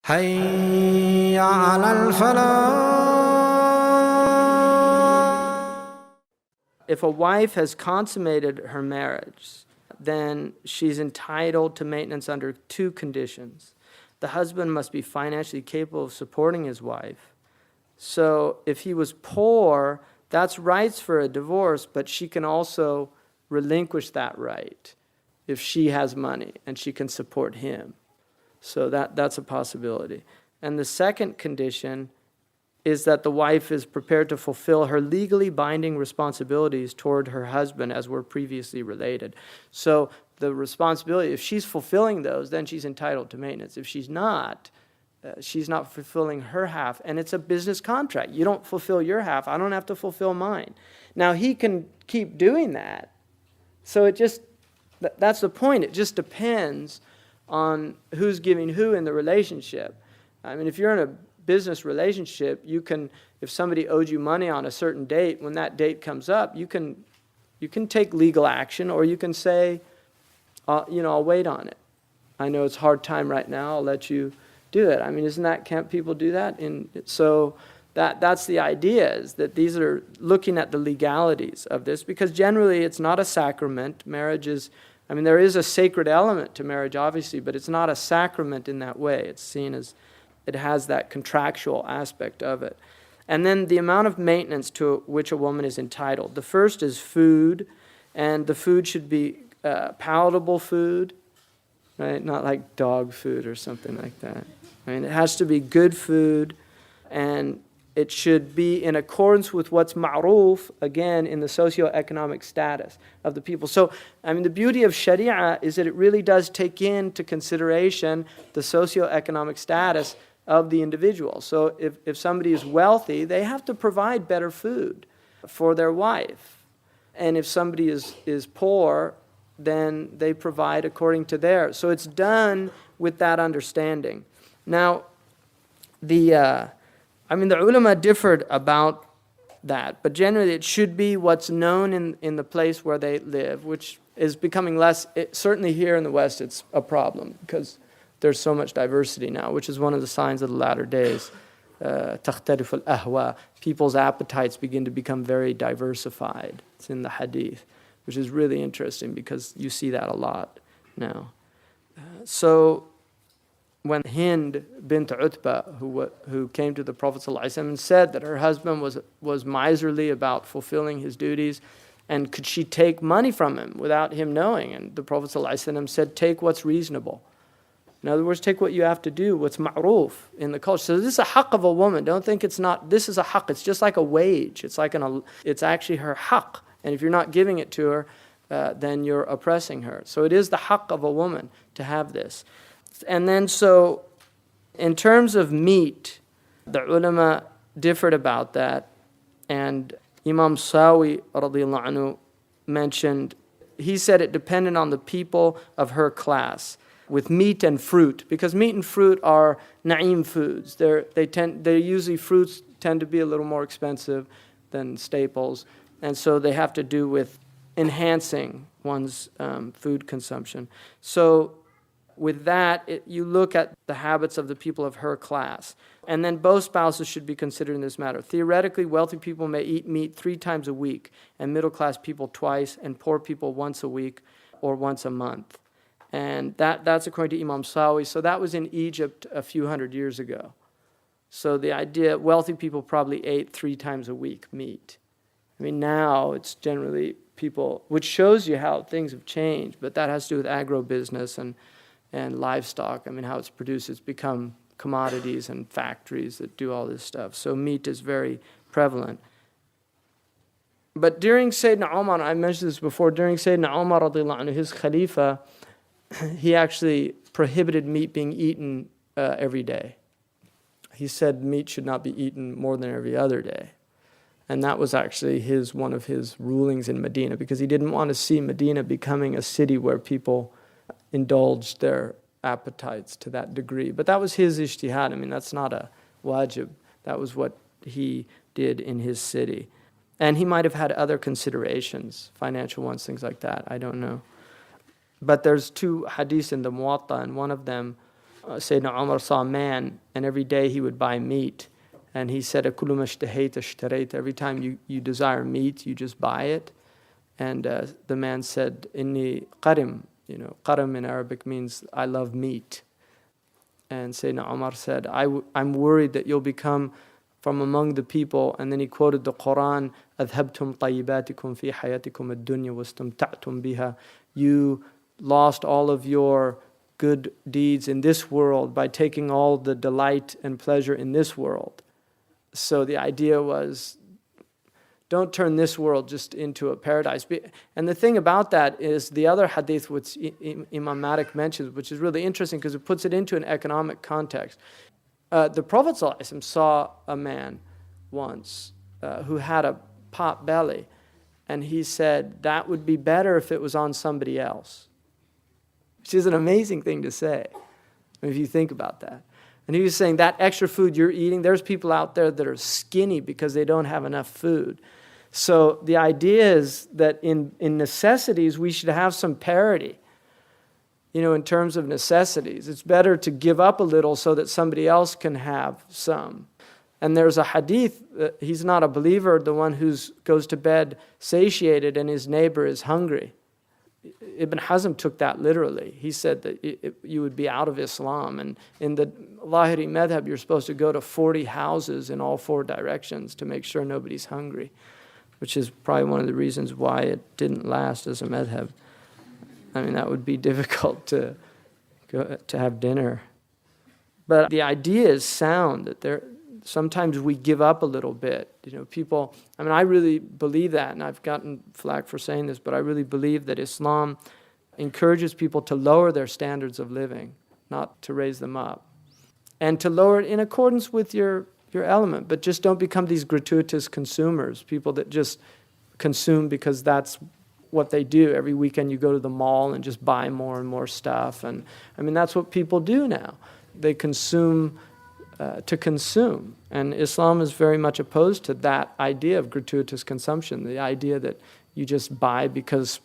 حي على الفلاح. If a wife has consummated her marriage, then she's entitled to maintenance under two conditions. The husband must be financially capable of supporting his wife. So if he was poor, that's rights for a divorce, but she can also relinquish that right if she has money and she can support him. So that's a possibility. And the second condition is that the wife is prepared to fulfill her legally binding responsibilities toward her husband as were previously related. So the responsibility, if she's fulfilling those, then she's entitled to maintenance. If she's not fulfilling her half, and it's a business contract. You don't fulfill your half, I don't have to fulfill mine. Now, he can keep doing that. So that's the point. It just depends on who's giving who in the relationship. I mean, if you're in a business relationship, you can, if somebody owed you money on a certain date, when that date comes up, you can take legal action, or you can say, I'll wait on it. I know it's a hard time right now, I'll let you do it. I mean, can't people do that? So that's the idea, is that these are looking at the legalities of this, because generally it's not a sacrament. Marriage is, there is a sacred element to marriage, obviously, but it's not a sacrament in that way. It's seen as, it has that contractual aspect of it. And then the amount of maintenance to which a woman is entitled. The first is food, and the food should be palatable food, right? Not like dog food or something like that. It has to be good food, and it should be in accordance with what's ma'roof, again, in the socioeconomic status of the people. So, the beauty of Sharia is that it really does take into consideration the socioeconomic status of the individual. So if somebody is wealthy, they have to provide better food for their wife. And if somebody is poor, then they provide according to theirs. So it's done with that understanding. Now, the ulama differed about that, but generally it should be what's known in the place where they live, which is becoming less, certainly here in the West it's a problem, because there's so much diversity now, which is one of the signs of the latter days. تختلف الأهواء. People's appetites begin to become very diversified. It's in the hadith, which is really interesting because you see that a lot now. So when Hind bint Utbah, who came to the Prophet ﷺ and said that her husband was miserly about fulfilling his duties, and could she take money from him without him knowing? And the Prophet ﷺ said, take what's reasonable. In other words, take what you have to do, what's ma'roof in the culture. So this is a haqq of a woman. Don't think it's not, this is a haqq. It's just like a wage. It's actually her haqq. And if you're not giving it to her, then you're oppressing her. So it is the haqq of a woman to have this. And then so, in terms of meat, the ulama differed about that. And Imam Sawi radiallahu anhu mentioned, he said it depended on the people of her class, with meat and fruit, because meat and fruit are na'im foods. Fruits tend to be a little more expensive than staples, and so they have to do with enhancing one's food consumption. So with that, you look at the habits of the people of her class. And then both spouses should be considered in this matter. Theoretically, wealthy people may eat meat 3 times a week, and middle-class people twice, and poor people once a week or once a month. And that's according to Imam Sawi. So that was in Egypt a few hundred years ago. So the idea, wealthy people probably ate 3 times a week meat. Now it's generally people, which shows you how things have changed, but that has to do with agro-business and livestock. How it's produced. It's become commodities and factories that do all this stuff. So meat is very prevalent. But during Sayyidina Umar, I mentioned this before, during Sayyidina Umar radiallahu anhu, his Khalifa, he actually prohibited meat being eaten every day. He said meat should not be eaten more than every other day. And that was actually one of his rulings in Medina, because he didn't want to see Medina becoming a city where people indulged their appetites to that degree. But that was his ijtihad. That's not a wajib. That was what he did in his city. And he might have had other considerations, financial ones, things like that. I don't know. But there's 2 hadiths in the Muwatta, and one of them Sayyidina Umar saw a man, and every day he would buy meat. And he said, "Kullu ma ishtahayta ishtarayta." Every time you desire meat, you just buy it. And the man said, "Inni qarim." Qarim in Arabic means I love meat. And Sayyidina Umar said, I'm worried that you'll become from among the people. And then he quoted the Quran, أَذْهَبْتُمْ طَيِّبَاتِكُمْ فِي حَيَاتِكُمْ الدُّنْيَا وَاسْتَمْتَعْتُمْ بِهَا. You lost all of your good deeds in this world by taking all the delight and pleasure in this world. So the idea was, don't turn this world just into a paradise. And the thing about that is the other hadith which Imam Malik mentions, which is really interesting because it puts it into an economic context. The Prophet ﷺ saw a man once who had a pot belly, and he said that would be better if it was on somebody else, which is an amazing thing to say if you think about that. And he was saying that extra food you're eating, there's people out there that are skinny because they don't have enough food. So the idea is that in necessities, we should have some parity. In terms of necessities. It's better to give up a little so that somebody else can have some. And there's a hadith, he's not a believer, the one who goes to bed satiated and his neighbor is hungry. Ibn Hazm took that literally. He said that you would be out of Islam. And in the Lahiri madhab, you're supposed to go to 40 houses in all 4 directions to make sure nobody's hungry, which is probably one of the reasons why it didn't last as a madhab. I mean, that would be difficult to have dinner. But the idea is sound, that sometimes we give up a little bit. People, I really believe that, and I've gotten flack for saying this, but I really believe that Islam encourages people to lower their standards of living, not to raise them up. And to lower it in accordance with your element, but just don't become these gratuitous consumers, people that just consume because that's what they do. Every weekend you go to the mall and just buy more and more stuff. And that's what people do now. They consume to consume. And Islam is very much opposed to that idea of gratuitous consumption, the idea that you just buy because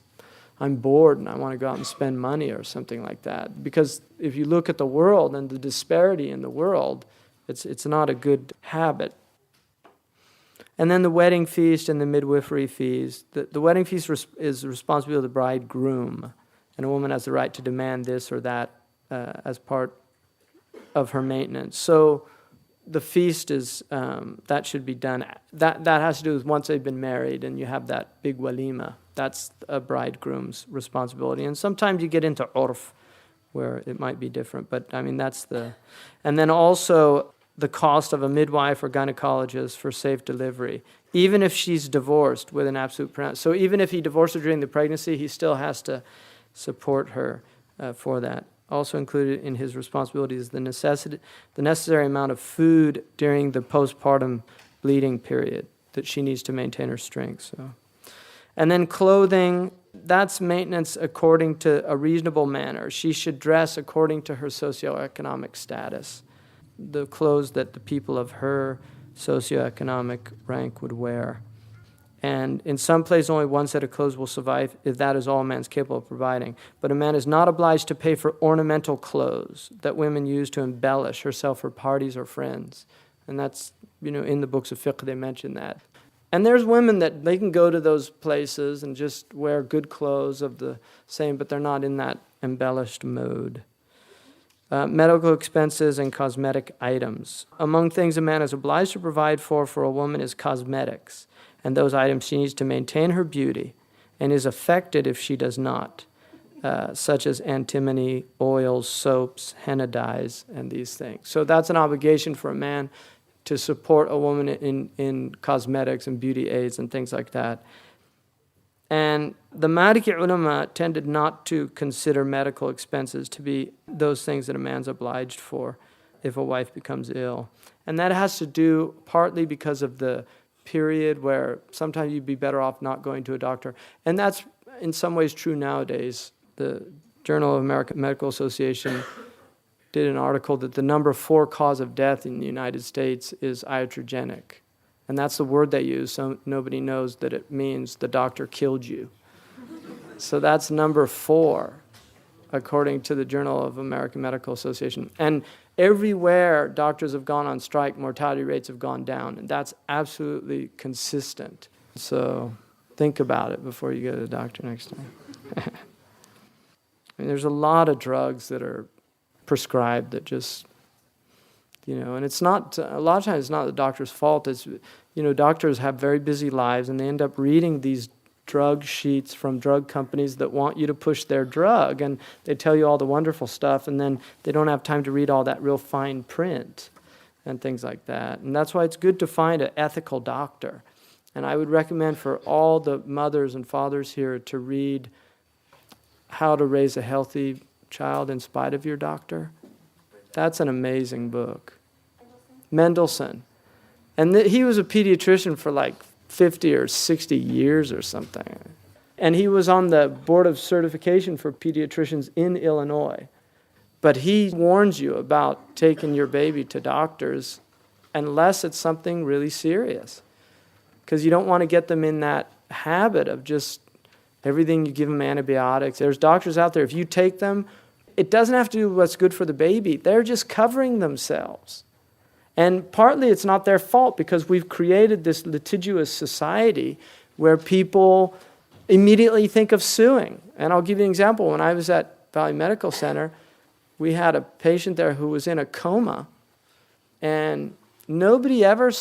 I'm bored and I want to go out and spend money or something like that. Because if you look at the world and the disparity in the world, it's not a good habit. And then the wedding feast and the midwifery fees. The wedding feast is the responsibility of the bridegroom, and a woman has the right to demand this or that as part of her maintenance. So the feast is, that should be done. That has to do with once they've been married and you have that big walima. That's a bridegroom's responsibility. And sometimes you get into urf, where it might be different. But that's the... And then also the cost of a midwife or gynecologist for safe delivery, even if she's divorced with an absolute pronoun. So even if he divorced her during the pregnancy, he still has to support her for that. Also included in his responsibilities is the necessary amount of food during the postpartum bleeding period that she needs to maintain her strength. So, and then clothing, that's maintenance according to a reasonable manner. She should dress according to her socioeconomic status, the clothes that the people of her socioeconomic rank would wear. And in some places, only one set of clothes will survive if that is all a man's capable of providing. But a man is not obliged to pay for ornamental clothes that women use to embellish herself for parties or friends. And that's, in the books of fiqh, they mention that. And there's women that they can go to those places and just wear good clothes of the same, but they're not in that embellished mode. Medical expenses and cosmetic items. Among things a man is obliged to provide for a woman is cosmetics, and those items she needs to maintain her beauty and is affected if she does not, such as antimony, oils, soaps, henna dyes, and these things. So that's an obligation for a man to support a woman in cosmetics and beauty aids and things like that. And the Maliki ulama tended not to consider medical expenses to be those things that a man's obliged for if a wife becomes ill. And that has to do partly because of the period where sometimes you'd be better off not going to a doctor. And that's in some ways true nowadays. The Journal of American Medical Association did an article that the number 4 cause of death in the United States is iatrogenic. And that's the word they use, so nobody knows that it means the doctor killed you. So that's number 4 according to the Journal of American Medical Association. And everywhere doctors have gone on strike, mortality rates have gone down, and that's absolutely consistent. So think about it before you go to the doctor next time. I mean, there's a lot of drugs that are prescribed that just, and it's not, a lot of times it's not the doctor's fault. It's, doctors have very busy lives, and they end up reading these drug sheets from drug companies that want you to push their drug, and they tell you all the wonderful stuff, and then they don't have time to read all that real fine print and things like that. And that's why it's good to find an ethical doctor. And I would recommend for all the mothers and fathers here to read How to Raise a Healthy Child in Spite of Your Doctor. That's an amazing book. Mendelssohn. And he was a pediatrician for like 50 or 60 years or something. And he was on the board of certification for pediatricians in Illinois. But he warns you about taking your baby to doctors unless it's something really serious. Because you don't want to get them in that habit of just everything you give them antibiotics. There's doctors out there, if you take them, it doesn't have to do with what's good for the baby. They're just covering themselves. And partly it's not their fault because we've created this litigious society where people immediately think of suing. And I'll give you an example. When I was at Valley Medical Center, we had a patient there who was in a coma, and nobody ever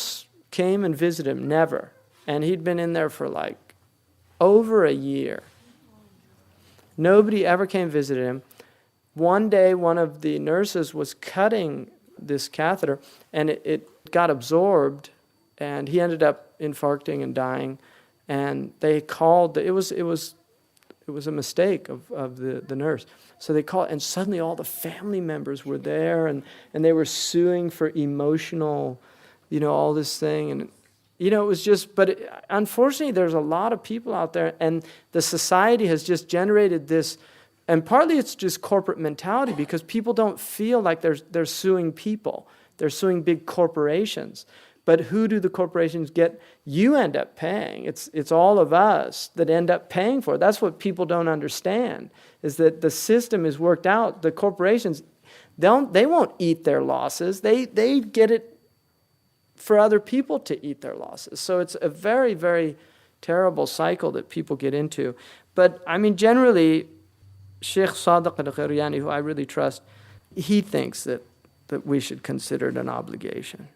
came and visited him, never. And he'd been in there for like over a year. Nobody ever came and visited him. One day, one of the nurses was cutting this catheter, and it got absorbed, and he ended up infarcting and dying. And they called, it was a mistake of the nurse. So they called, and suddenly all the family members were there, and they were suing for emotional, all this thing. And, it was just, but unfortunately, there's a lot of people out there, and the society has just generated this. And partly it's just corporate mentality because people don't feel like they're suing people. They're suing big corporations. But who do the corporations get? You end up paying. It's all of us that end up paying for it. That's what people don't understand, is that the system is worked out. The corporations, they won't eat their losses. They get it for other people to eat their losses. So it's a very, very terrible cycle that people get into. But, I mean, generally, Sheikh Sadiq al-Ghiryani, who I really trust, he thinks that we should consider it an obligation.